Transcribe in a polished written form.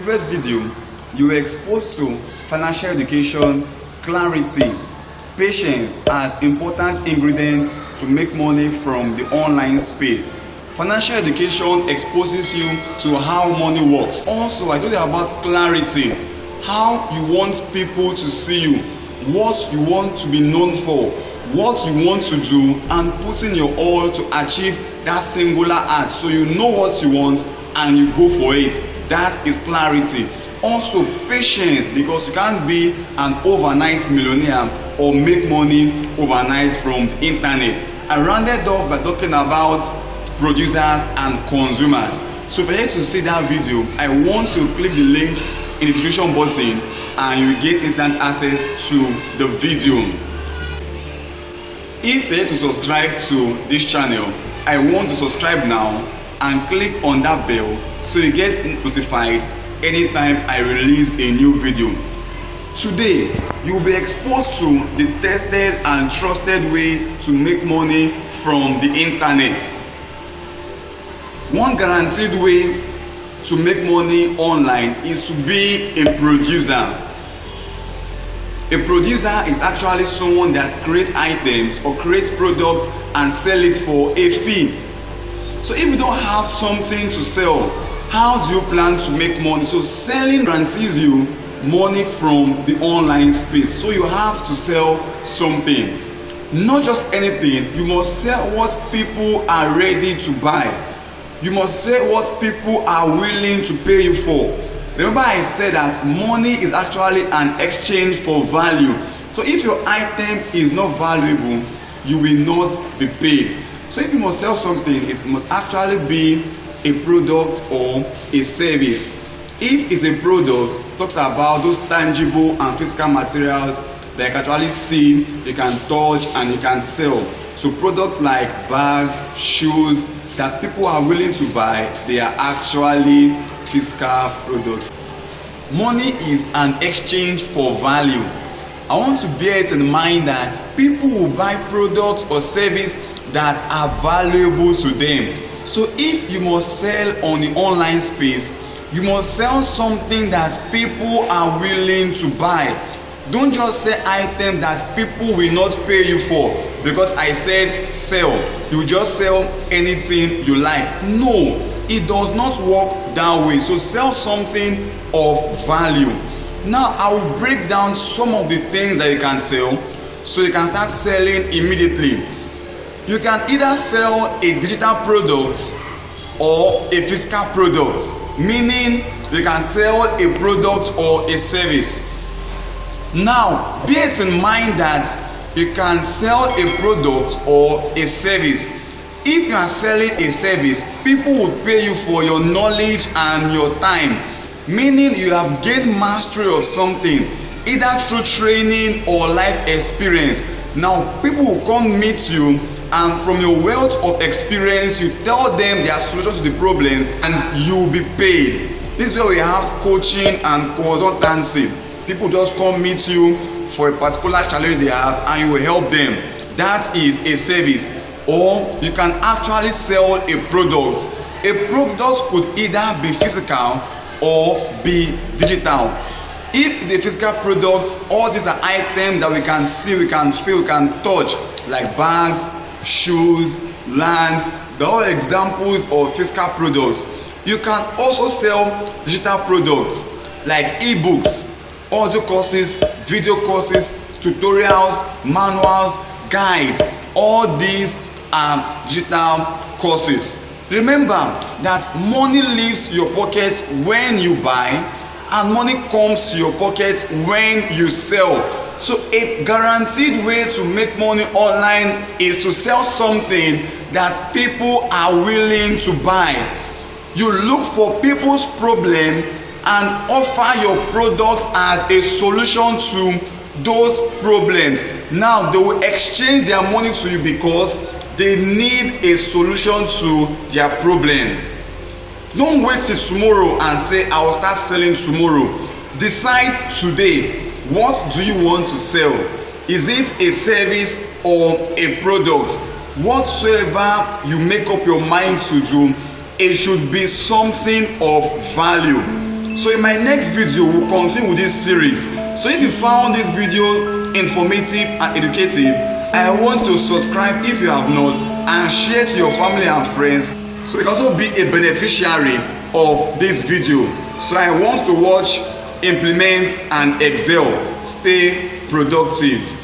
previous video, you were exposed to financial education, clarity, patience as important ingredients to make money from the online space. Financial education exposes you to how money works. Also, I told you about clarity, how you want people to see you, what you want to be known for, what you want to do, and putting your all to achieve that singular act. So you know what you want and you go for it. That is clarity. Also patience, because you can't be an overnight millionaire or make money overnight from the internet. I rounded off by talking about producers and consumers. So if you're here to see that video, I want to click the link in the description button and you will get instant access to the video. If you're here to subscribe to this channel, I want to subscribe now and click on that bell so you get notified anytime I release a new video. Today, you will be exposed to the tested and trusted way to make money from the internet. One guaranteed way to make money online is to be a producer. A producer is actually someone that creates items or creates products and sell it for a fee. So if you don't have something to sell, how do you plan to make money? So selling guarantees you money from the online space. So you have to sell something. Not just anything, you must sell what people are ready to buy. You must sell what people are willing to pay you for. Remember I said that money is actually an exchange for value. So if your item is not valuable, you will not be paid. So if you must sell something, it must actually be a product or a service. If it's a product, it talks about those tangible and physical materials that you can actually see, you can touch, and you can sell. So products like bags, shoes that people are willing to buy, they are actually physical products. Money is an exchange for value. I want to bear it in mind that people will buy products or service that are valuable to them. So if you must sell on the online space, you must sell something that people are willing to buy. Don't just sell items that people will not pay you for because I said sell. You just sell anything you like. No, it does not work that way. So sell something of value. Now I will break down some of the things that you can sell so you can start selling immediately. You can either sell a digital product or a physical product, meaning you can sell a product or a service. Now bear it in mind that you can sell a product or a service. If you are selling a service, people will pay you for your knowledge and your time, meaning you have gained mastery of something either through training or life experience. Now people will come meet you, and from your wealth of experience you tell them their solution to the problems and you will be paid. This is where we have coaching and consultancy. People just come meet you for a particular challenge they have and you will help them. That is a service. Or you can actually sell a product. A product could either be physical or be digital. If it's a physical product, all these are items that we can see, we can feel, we can touch, like bags, shoes, land. They're all examples of physical products. You can also sell digital products like ebooks, audio courses, video courses, tutorials, manuals, guides. All these are digital courses. Remember that money leaves your pocket when you buy and money comes to your pocket when you sell. So a guaranteed way to make money online is to sell something that people are willing to buy. You look for people's problem and offer your product as a solution to those problems. Now they will exchange their money to you because they need a solution to their problem. Don't wait till tomorrow and say I will start selling tomorrow. Decide today, what do you want to sell? Is it a service or a product? Whatsoever you make up your mind to do, it should be something of value. So in my next video, we'll continue with this series. So if you found this video informative and educative, I want to subscribe if you have not, and share to your family and friends so you can also be a beneficiary of this video. So I want to watch, implement and excel. Stay productive.